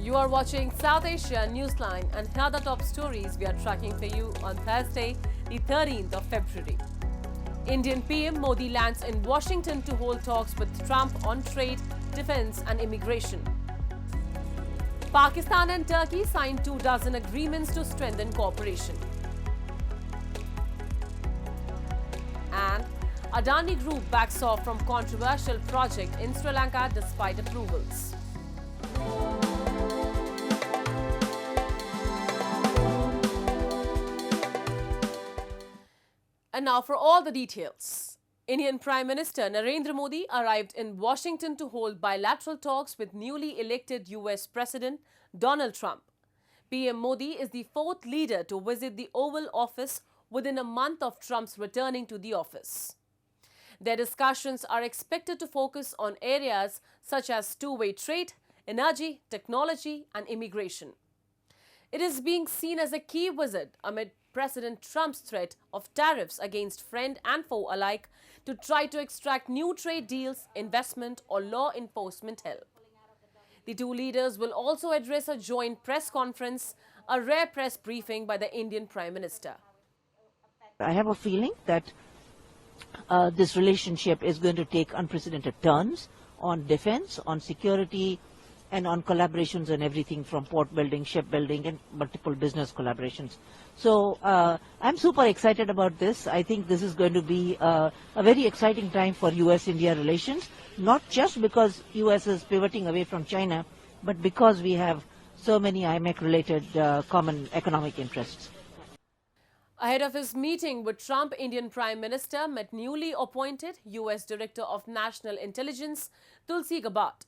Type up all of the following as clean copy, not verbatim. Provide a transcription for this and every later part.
You are watching South Asia Newsline, and here are the top stories we are tracking for you on Thursday, the 13th of February. Indian PM Modi lands in Washington to hold talks with Trump on trade, defense and immigration. Pakistan and Turkey signed 24 agreements to strengthen cooperation. And Adani Group backs off from controversial project in Sri Lanka despite approvals. And now for all the details. Indian Prime Minister Narendra Modi arrived in Washington to hold bilateral talks with newly elected US President Donald Trump. PM Modi is the fourth leader to visit the Oval Office within a month of Trump's returning to the office. Their discussions are expected to focus on areas such as two-way trade, energy, technology and immigration. It is being seen as a key visit amid President Trump's threat of tariffs against friend and foe alike to try to extract new trade deals, investment or law enforcement help. The two leaders will also address a joint press conference, a rare press briefing by the Indian Prime Minister. I have a feeling that this relationship is going to take unprecedented turns on defense, on security, and on collaborations and everything from port building, shipbuilding, and multiple business collaborations. So I'm super excited about this. I think this is going to be a very exciting time for US-India relations, not just because US is pivoting away from China, but because we have so many IMEC-related common economic interests. Ahead of his meeting with Trump, Indian Prime Minister met newly appointed US Director of National Intelligence, Tulsi Gabbard.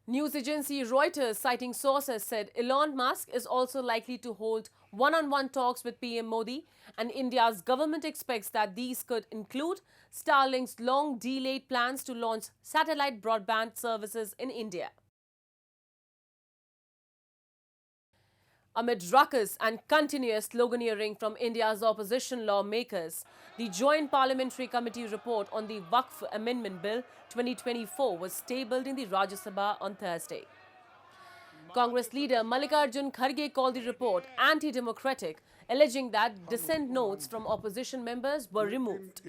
News agency Reuters, citing sources, said Elon Musk is also likely to hold one-on-one talks with PM Modi, and India's government expects that these could include Starlink's long-delayed plans to launch satellite broadband services in India. Amid ruckus and continuous sloganeering from India's opposition lawmakers, the Joint Parliamentary Committee report on the Waqf Amendment Bill 2024 was tabled in the Rajya Sabha on Thursday. Congress leader Mallikarjun Kharge called the report anti-democratic, alleging that dissent notes from opposition members were removed.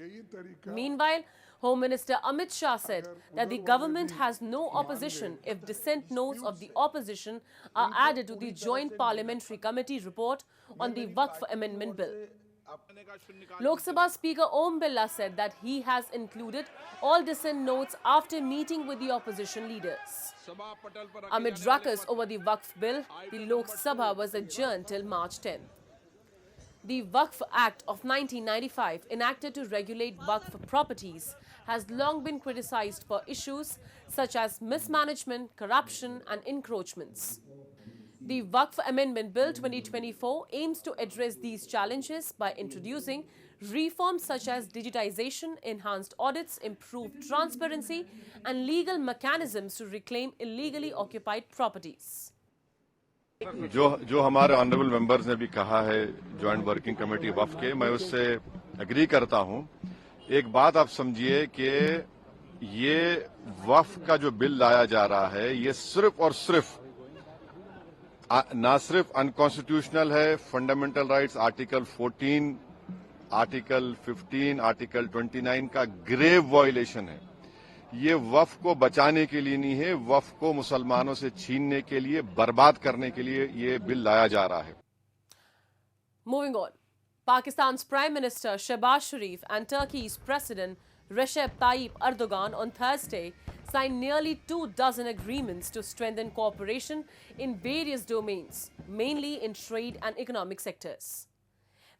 Meanwhile, Home Minister Amit Shah said that the government has no opposition if dissent notes of the opposition are added to the Joint Parliamentary Committee report on the Waqf Amendment Bill. Lok Sabha Speaker Om Birla said that he has included all dissent notes after meeting with the opposition leaders. Amid ruckus over the Waqf Bill, the Lok Sabha was adjourned till March 10. The Waqf Act of 1995, enacted to regulate Waqf properties, has long been criticized for issues such as mismanagement, corruption and encroachments. The Waqf Amendment Bill 2024 aims to address these challenges by introducing reforms such as digitization, enhanced audits, improved transparency and legal mechanisms to reclaim illegally occupied properties. जो हमारे honourable members ने भी कहा है joint working committee वक्फ के, मैं उससे agree करता हूं। एक बात आप समझिए कि ये वक्फ का जो बिल लाया जा रहा है, ये सिर्फ और सिर्फ ना सिर्फ अनकॉन्स्टिट्यूशनल है, fundamental rights article 14, article 15, article 29 का ग्रेव वायलेशन है। ये वक्फ को बचाने के लिए नहीं है, वक्फ को मुसलमानों से छीनने के लिए, बर्बाद करने के लिए ये बिल लाया जा रहा है। Moving on, Pakistan's Prime Minister Shehbaz Sharif and Turkey's President Recep Tayyip Erdogan on Thursday signed nearly 24 agreements to strengthen cooperation in various domains, mainly in trade and economic sectors.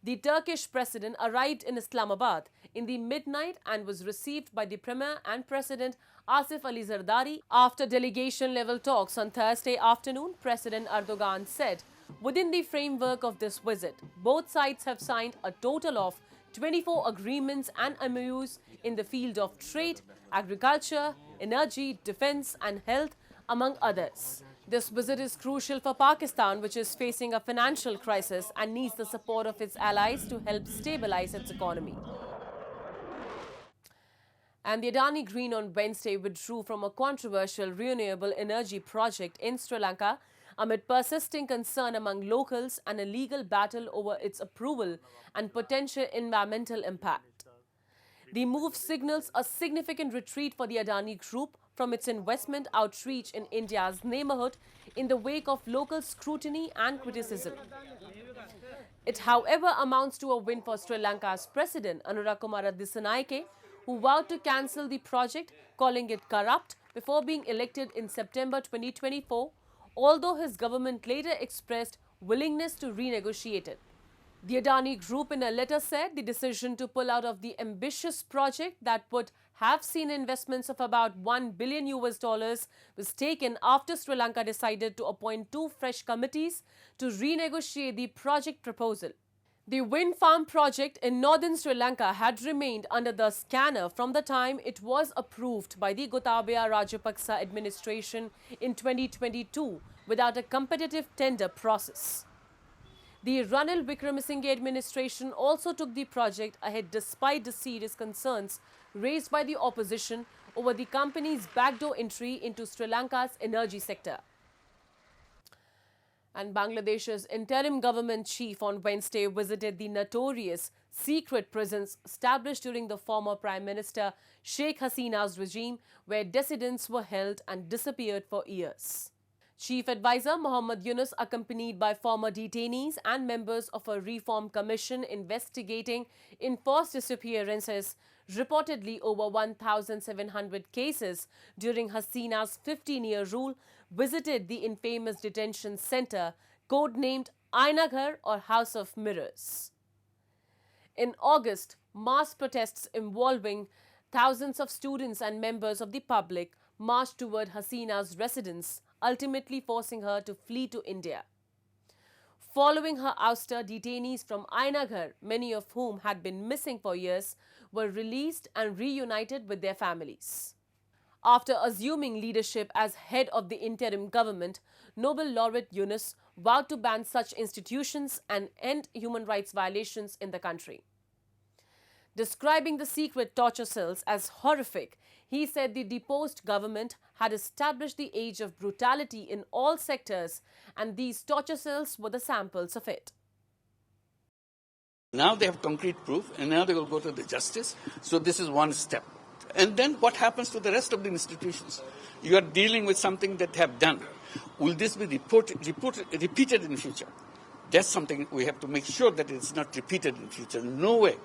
The Turkish president arrived in Islamabad in the midnight and was received by the Premier and President Asif Ali Zardari. After delegation-level talks on Thursday afternoon, President Erdogan said, within the framework of this visit, both sides have signed a total of 24 agreements and MOUs in the field of trade, agriculture, energy, defense and health, among others. This visit is crucial for Pakistan, which is facing a financial crisis and needs the support of its allies to help stabilize its economy. And the Adani Green on Wednesday withdrew from a controversial renewable energy project in Sri Lanka amid persisting concern among locals and a legal battle over its approval and potential environmental impact. The move signals a significant retreat for the Adani Group from its investment outreach in India's neighborhood in the wake of local scrutiny and criticism. It, however, amounts to a win for Sri Lanka's President Anura Kumara Dissanayake, who vowed to cancel the project, calling it corrupt, before being elected in September 2024, although his government later expressed willingness to renegotiate it. The Adani Group in a letter said the decision to pull out of the ambitious project that would have seen investments of about $1 billion was taken after Sri Lanka decided to appoint 2 fresh committees to renegotiate the project proposal. The wind farm project in northern Sri Lanka had remained under the scanner from the time it was approved by the Gotabaya Rajapaksa administration in 2022 without a competitive tender process. The Ranil Wickremesinghe administration also took the project ahead despite the serious concerns raised by the opposition over the company's backdoor entry into Sri Lanka's energy sector. And Bangladesh's interim government chief on Wednesday visited the notorious secret prisons established during the former Prime Minister Sheikh Hasina's regime, where dissidents were held and disappeared for years. Chief Advisor Muhammad Yunus, accompanied by former detainees and members of a reform commission investigating enforced disappearances, reportedly over 1,700 cases during Hasina's 15-year rule, visited the infamous detention center, codenamed Ainaghar or House of Mirrors. In August, mass protests involving thousands of students and members of the public marched toward Hasina's residence, ultimately forcing her to flee to India. Following her ouster, detainees from Ainaghar, many of whom had been missing for years, were released and reunited with their families. After assuming leadership as head of the interim government, Nobel laureate Yunus vowed to ban such institutions and end human rights violations in the country. Describing the secret torture cells as horrific, he said the deposed government had established the age of brutality in all sectors, and these torture cells were the samples of it. Now they have concrete proof, and now they will go to the justice. So this is one step. And then what happens to the rest of the institutions? You are dealing with something that they have done. Will this be repeated in the future? That's something we have to make sure that it's not repeated in the future. No way.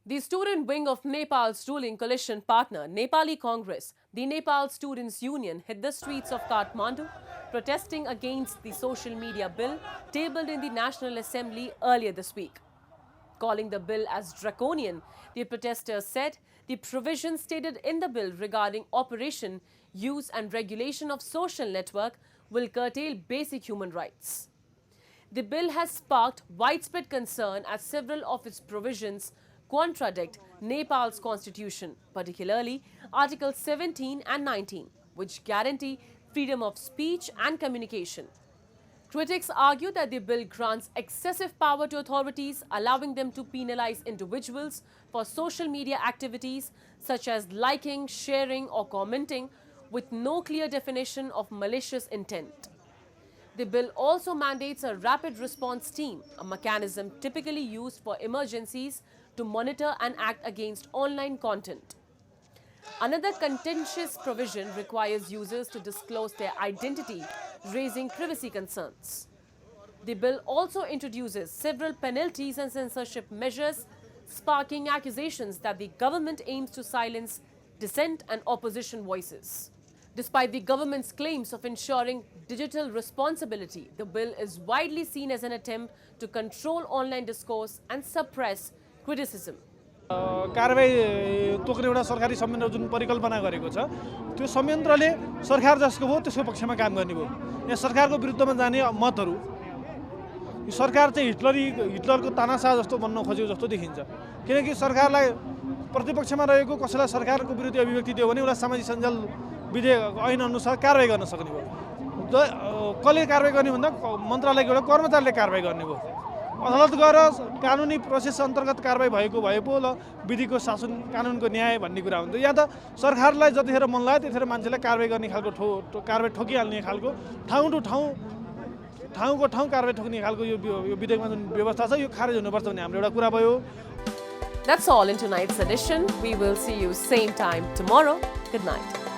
The student wing of Nepal's ruling coalition partner, Nepali Congress, the Nepal Students' Union, hit the streets of Kathmandu, protesting against the social media bill tabled in the National Assembly earlier this week. Calling the bill as draconian, the protesters said the provisions stated in the bill regarding operation, use and regulation of social network will curtail basic human rights. The bill has sparked widespread concern as several of its provisions contradict Nepal's constitution, particularly Article 17 and 19, which guarantee freedom of speech and communication. Critics argue that the bill grants excessive power to authorities, allowing them to penalize individuals for social media activities such as liking, sharing or commenting, with no clear definition of malicious intent. The bill also mandates a rapid response team, a mechanism typically used for emergencies to monitor and act against online content. Another contentious provision requires users to disclose their identity, raising privacy concerns. The bill also introduces several penalties and censorship measures, sparking accusations that the government aims to silence dissent and opposition voices. Despite the government's claims of ensuring digital responsibility, the bill is widely seen as an attempt to control online discourse and suppress criticism. कारबाही तोक्ने एउटा सरकारी संयन्त्र जुन परिकल्पना गरेको छ त्यो संयन्त्रले सरकार जसको हो त्यसको पक्षमा काम गर्ने भयो। यहाँ सरकारको विरुद्धमा जाने मतहरू यो सरकार चाहिँ हिटलरको तानाशाह जस्तो बन्न खोजेको जस्तो देखिन्छ। किनकि सरकारलाई प्रतिपक्षमा रहेको कसैलाई सरकारको विरुद्ध अभिव्यक्ति दियो भने उलाई सामाजिक सञ्जाल विधेयक ऐन अनुसार कारबाही गर्न सक्ने भयो। कसले कारबाही गर्ने भन्दा मन्त्रालयको एउटा कर्मचारीले कारबाही गर्ने भयो। अदालत गएर कानुनी प्रोसेस अन्तर्गत कारबाही भएको भए पो ल विधिको शासन कानुनको न्याय भन्ने कुरा हुन्छ। यहाँ त सरकारलाई जतिखेर मन लाग्यो त्यतिखेर मान्छेलाई कारबाही गर्ने खालको कारबाही ठोकिहाल्ने खालको ठाउँ टु ठाउँ ठाउँको ठाउँ कारबाही ठोक्ने खालको यो विधेयकमा जुन व्यवस्था छ यो खारेज हुनुपर्छ भन्ने हाम्रो एउटा कुरा भयो। That's all in tonight's edition. We will see you same time tomorrow. Good night.